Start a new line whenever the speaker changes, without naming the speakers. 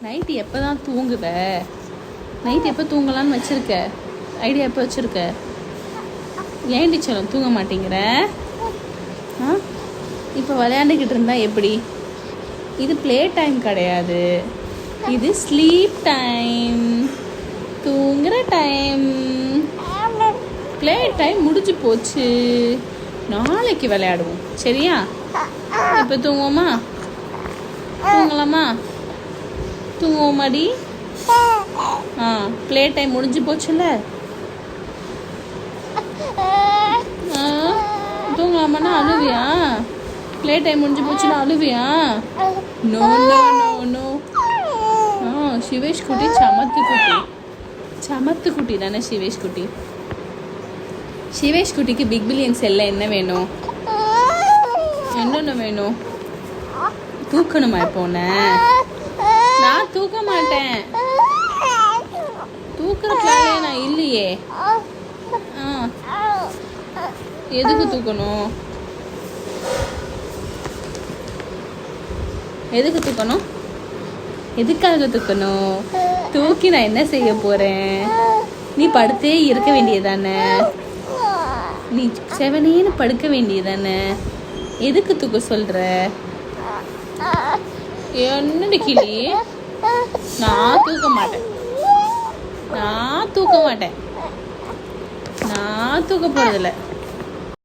Night எப்போ தான் தூங்குவ? Night எப்போ தூங்கலான்னு வச்சுருக்க? ஐடியா எப்போ வச்சுருக்க? ஏன்டி சொல்லும் தூங்க மாட்டேங்கிற? இப்போ விளையாண்டுக்கிட்டு இருந்தா எப்படி? இது ப்ளே டைம் கிடையாது, இது ஸ்லீப் டைம், தூங்குற டைம். ப்ளே டைம் முடிஞ்சு போச்சு, நாளைக்கு விளையாடுவோம் சரியா? இப்போ தூங்குவோமா? தூங்கலாமா? தூங்குவோமாடி? ப்ளே டைம் முடிஞ்சு போச்சுல்ல, தூங்கலாமாண்ணா? அழுவியா? ப்ளே டைம் முடிஞ்சு போச்சுன்னா அழுவியா? No no no no. Shivesh குட்டி சமத்து குட்டி, சமத்து குட்டி தானே சிவேஷ் குட்டி. சிவேஷ் குட்டிக்கு பிக் பில்லியன் செல்ல என்ன வேணும்? என்னென்ன வேணும்? தூக்கணுமா? போன நான் தூக்க மாட்டேன், தூக்கிறதுனாலே நான் இல்லையே. எதுக்கு தூக்கணும்? எதுக்கு தூக்கணும்? எதுக்காக தூக்கணும்? தூக்கி நான் என்ன செய்ய போறேன்? நீ படுத்தே இருக்க வேண்டியதானே, நீ செவனேன்னு படுக்க வேண்டியதானே, எதுக்கு தூக்க சொல்ற? என்னடி கிளி? நான் தூக்க மாட்டேன், நான் தூக்க மாட்டேன், நான் தூக்க போறதில்ல.